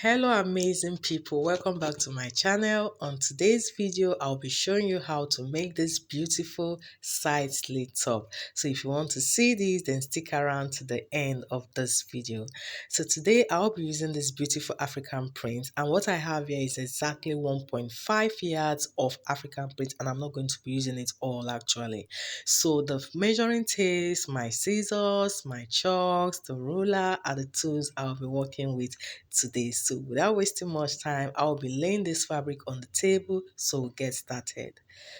Hello amazing people, welcome back to my channel. On today's video I'll be showing you how to make this beautiful side slit top. So if you want to see these, then stick around to the end of this video. So today I'll be using this beautiful African print, and what I have here is exactly 1.5 yards of African print, and I'm not going to be using it all actually. So the measuring tape, my scissors, my chalks, the ruler are the tools I'll be working with today. So without wasting much time, I'll be laying this fabric on the table, so we'll get started.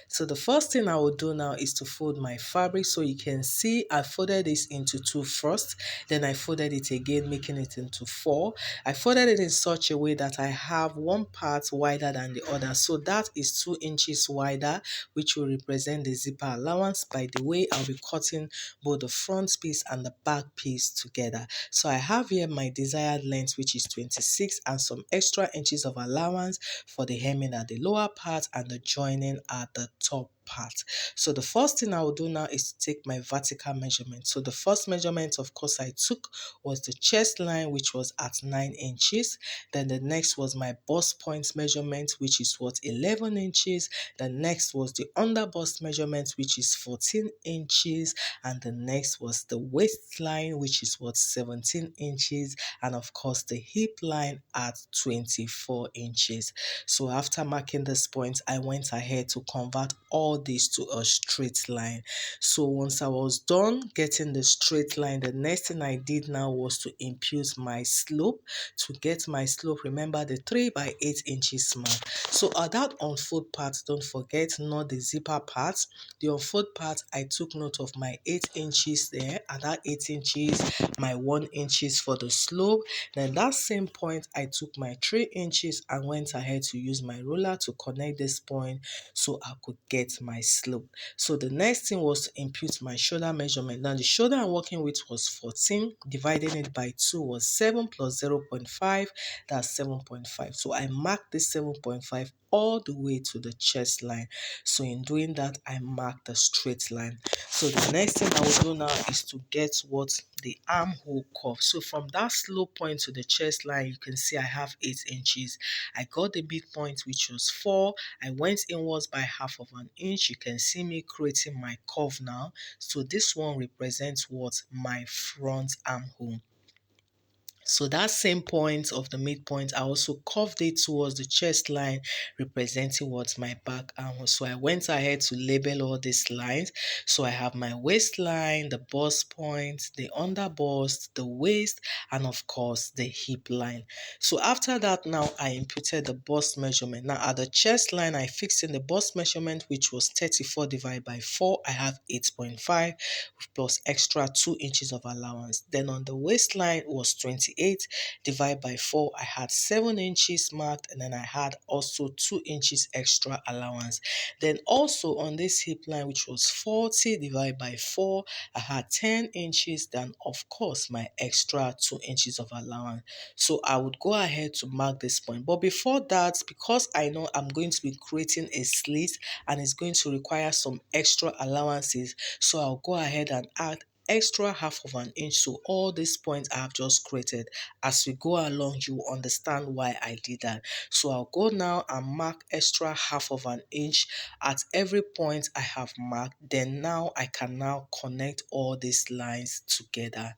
So the first thing I will do now is to fold my fabric. So you can see I folded this into two first, then I folded it again, making it into four. I folded it in such a way that I have one part wider than the other, so that is 2 inches wider, which will represent the zipper allowance. By the way, I'll be cutting both the front piece and the back piece together. So I have here my desired length, which is 26, and some extra inches of allowance for the hemming at the lower part and the joining at the top part. So the first thing I will do now is to take my vertical measurement. So the first measurement, of course, I took was the chest line, which was at 9 inches. Then the next was my bust point measurement, which is what, 11 inches. The next was the under bust measurement, which is 14 inches. And the next was the waistline, which is what, 17 inches. And of course the hip line at 24 inches. So after marking this point, I went ahead to convert all this to a straight line. So once I was done getting the straight line, the next thing I did now was to impute my slope. To get my slope, remember the 3 by 8 inches mark. So at that unfold part, don't forget, not the zipper part. The unfold part, I took note of my 8 inches there. At that 8 inches, my 1 inches for the slope. Then that same point, I took my 3 inches and went ahead to use my ruler to connect this point so I could get my slope. So the next thing was to impute my shoulder measurement. Now the shoulder I'm working with was 14, dividing it by 2 was 7 plus 0.5, that's 7.5. So I marked this 7.5 all the way to the chest line. So in doing that, I marked the straight line. So the next thing I will do now is to get what, the armhole curve. So from that slope point to the chest line, you can see I have 8 inches. I got the midpoint, which was 4. I went inwards by half of an inch. You can see me creating my curve now. So this one represents what, my front armhole. So that same point of the midpoint, I also curved it towards the chest line, representing what, my back armhole. So I went ahead to label all these lines. So I have my waistline, the bust point, the under bust, the waist, and of course the hip line. So after that, now I imputed the bust measurement. Now at the chest line, I fixed in the bust measurement, which was 34 divided by 4. I have 8.5 plus extra 2 inches of allowance. Then on the waistline was 28 divided by 4. I had 7 inches marked, and then I had also 2 inches extra allowance. Then also on this hip line, which was 40 divided by 4, I had 10 inches. Then of course my extra 2 inches of allowance. So I would go ahead to mark this point. But before that, because I know I'm going to be creating a slit and it's going to require some extra allowances, so I'll go ahead and add extra half of an inch to all these points I have just created. As we go along, you will understand why I did that. So I'll go now and mark extra half of an inch at every point I have marked. Then now I can now connect all these lines together.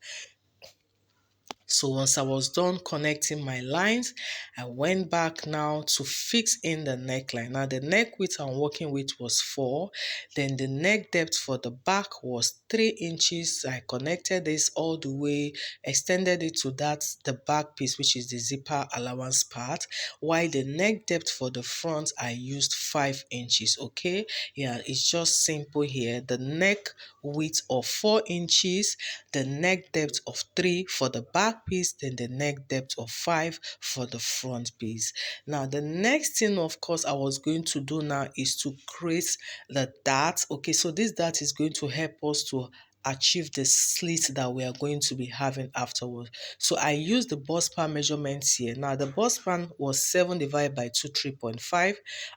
So once I was done connecting my lines, I went back now to fix in the neckline. Now the neck width I'm working with was 4. Then the neck depth for the back was 3 inches. I connected this all the way, extended it to the back piece, which is the zipper allowance part. While the neck depth for the front, I used 5 inches. Okay, yeah, it's just simple here. The neck width of 4 inches, the neck depth of 3 for the back piece, then the neck depth of 5 for the front piece. Now the next thing, of course, I was going to do now is to create the dart. Okay, so this dart is going to help us to achieve the slit that we are going to be having afterwards. So I used the bust span measurements here. Now the bust span was 7 divided by 2, 3.5,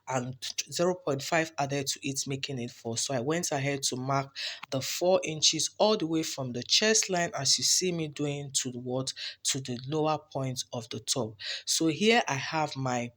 and 0.5 added to it, making it 4. So I went ahead to mark the 4 inches all the way from the chest line, as you see me doing, to the what, to the lower point of the top. So here I have my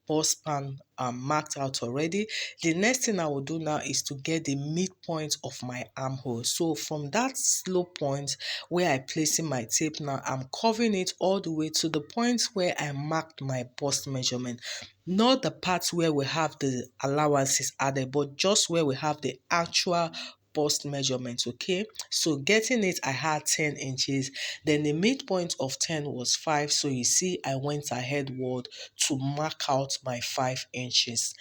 bust span marked out already. The next thing I will do now is to get the midpoint of my armhole. So from that slope point where I placing my tape now, I'm covering it all the way to the point where I marked my bust measurement. Not the parts where we have the allowances added, but just where we have the actual bust measurement. Okay, so getting it, I had 10 inches, then the midpoint of 10 was 5. So you see I went ahead to mark out my 5 inches.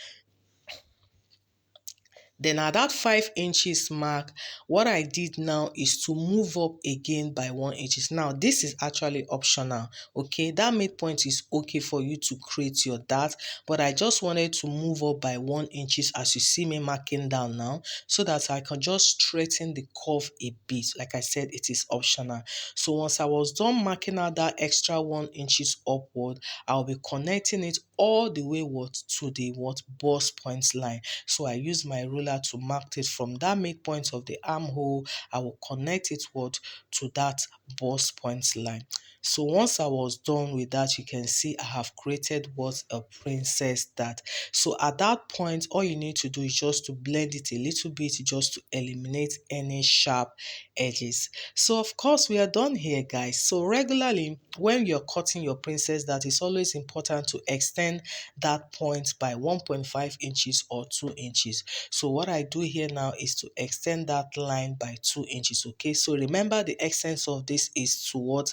Then at that 5 inches mark, what I did now is to move up again by 1 inches. Now this is actually optional, okay? That midpoint is okay for you to create your dart, but I just wanted to move up by 1 inches, as you see me marking down now, so that I can just straighten the curve a bit. Like I said, it is optional. So once I was done marking out that extra 1 inches upward, I'll be connecting it all the way to the bust point line. So I use my ruler to mark it from that midpoint of the armhole. I will connect it to that bust point line. So once I was done with that, you can see I have created a princess dart. So at that point, all you need to do is just to blend it a little bit, just to eliminate any sharp edges. So of course we are done here, guys. So regularly when you're cutting your princess dart, it's always important to extend that point by 1.5 inches or 2 inches. So what I do here now is to extend that line by 2 inches. Okay, so remember the essence of this is to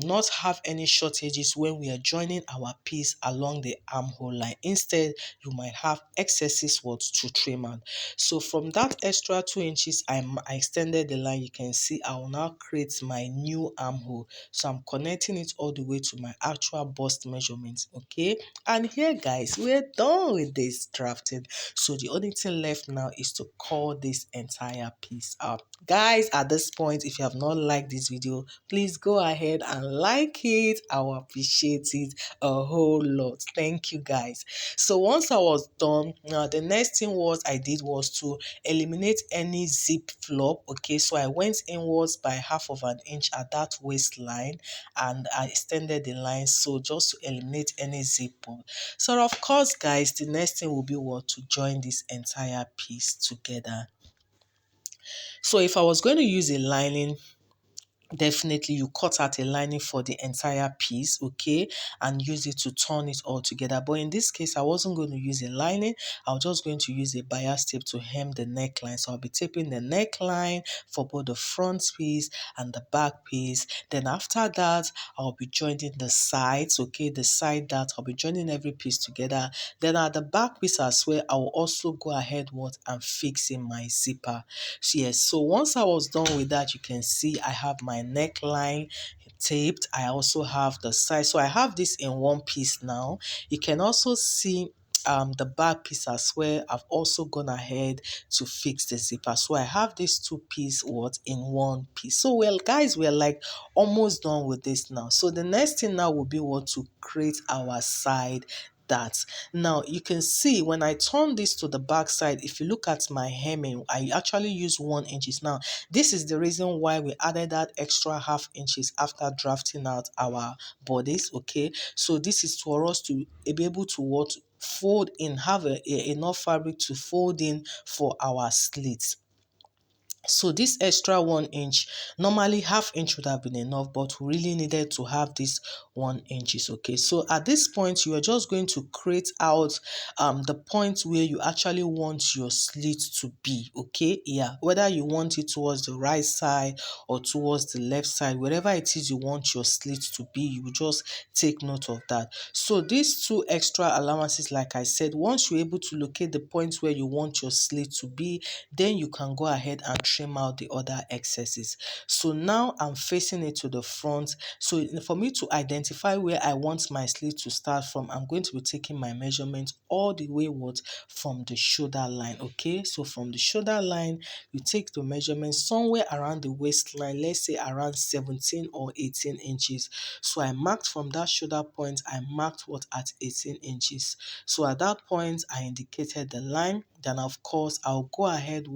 not have any shortages when we are joining our piece along the armhole line. Instead, you might have excesses to trim out. So from that extra 2 inches, I extended the line. You can see I will now create my new armhole. So I'm connecting it all the way to my actual bust measurements. Okay, and here, guys, we're done with this drafting. So the only thing left now is to call this entire piece up. Guys, at this point, if you have not liked this video, please go ahead and like it. I will appreciate it a whole lot. Thank you, guys. So once I was done, now the next thing I did was to eliminate any zip flop. Okay, so I went inwards by 1/2 inch at that waistline, and I extended the line, so just to eliminate any zip. So of course, guys, the next thing will be to join this entire piece together. So if I was going to use a lining, definitely you cut out a lining for the entire piece, okay, and use it to turn it all together. But in this case, I wasn't going to use a lining. I was just going to use a bias tape to hem the neckline. So I'll be taping the neckline for both the front piece and the back piece. Then after that, I'll be joining the sides, okay, the side that I'll be joining every piece together. Then at the back piece as well, I will also go ahead and fix in my zipper. So yes, so once I was done with that, you can see I have my neckline taped. I also have the side, so I have this in one piece now. You can also see the back piece as well. I've also gone ahead to fix the zipper, so I have these two pieces in one piece. So well, guys, we're like almost done with this now. So the next thing now will be to create our side dart. Now you can see when I turn this to the back side, if you look at my hemming, I actually use 1 inches. Now this is the reason why we added that extra 1/2 inches after drafting out our bodies. Okay, so this is for us to be able to fold in, have enough fabric to fold in for our slits. So this extra 1 inch, normally 1/2 inch would have been enough, but we really needed to have this 1 inches. Okay, so at this point, you are just going to create out the point where you actually want your slit to be. Okay, yeah, whether you want it towards the right side or towards the left side, wherever it is you want your slit to be, you will just take note of that. So these two extra allowances, like I said, once you're able to locate the point where you want your slit to be, then you can go ahead and trim out the other excesses. So now I'm facing it to the front. So for me to identify where I want my slit to start from, I'm going to be taking my measurement all the way from the shoulder line. Okay, so from the shoulder line, you take the measurement somewhere around the waistline, let's say around 17 or 18 inches. So I marked from that shoulder point, I marked what at 18 inches. So at that point, I indicated the line. Then of course, I'll go ahead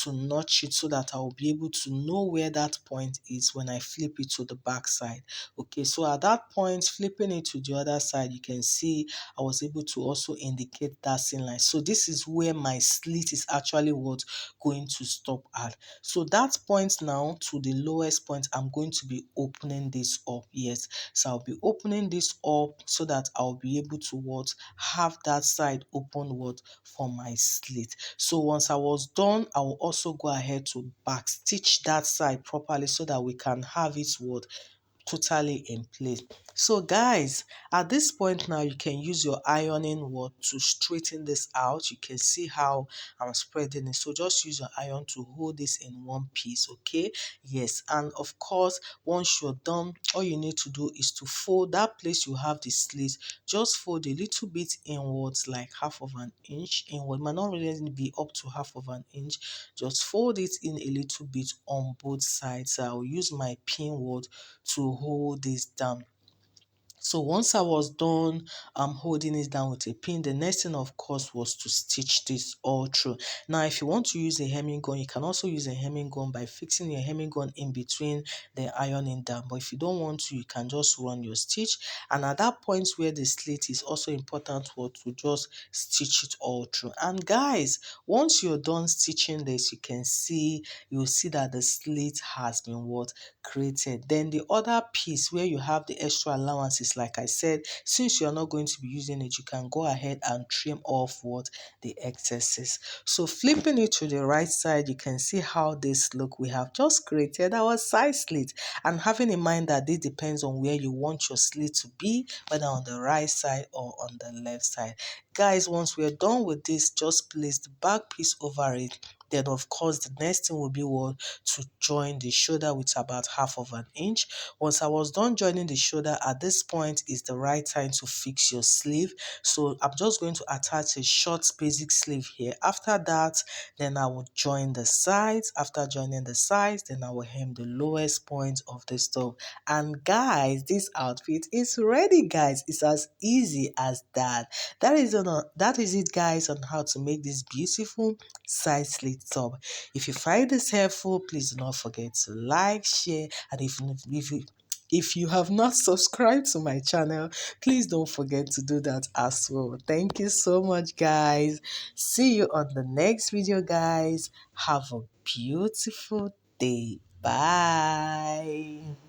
to notch it so that I'll be able to know where that point is when I flip it to the back side. Okay, so at that point, flipping it to the other side, you can see I was able to also indicate that seam line. So this is where my slit is actually going to stop at. So that point now to the lowest point, I'm going to be opening this up. Yes, so I'll be opening this up so that I'll be able to have that side open for my slit. So once I was done, I will also go ahead to back stitch that side properly so that we can have it totally in place. So guys, at this point now, you can use your ironing to straighten this out. You can see how I'm spreading it. So just use your iron to hold this in one piece. Okay, yes, and of course, once you're done, all you need to do is to fold that place you have the slit. Just fold a little bit inwards, like half of an inch inward. It might not really be up to half of an inch. Just fold it in a little bit on both sides. So I'll use my pin to hold this down. So once I was done holding it down with a pin, the next thing of course was to stitch this all through. Now if you want to use a hemming gun, you can also use a hemming gun by fixing your hemming gun in between the ironing down. But if you don't want to, you can just run your stitch. And at that point where the slit is also important to just stitch it all through. And guys, once you're done stitching this, you'll see that the slit has been created. Then the other piece where you have the extra allowances, like I said, since you're not going to be using it, you can go ahead and trim off the excesses. So flipping it to the right side, you can see how this look. We have just created our side slit, and having in mind that this depends on where you want your slit to be, whether on the right side or on the left side. Guys, once we're done with this, just place the back piece over it. Then of course the next thing will be to join the shoulder with about half of an inch. Once I was done joining the shoulder, at this point is the right time to fix your sleeve. So I'm just going to attach a short basic sleeve here. After that, then I will join the sides. After joining the sides, then I will hem the lowest point of the top. And guys, this outfit is ready, guys. It's as easy as that. That is it, guys, on how to make this beautiful side slit top. If you find this helpful, please do not forget to like, share, and if you have not subscribed to my channel, please don't forget to do that as well. Thank you so much, guys. See you on the next video, guys. Have a beautiful day. Bye.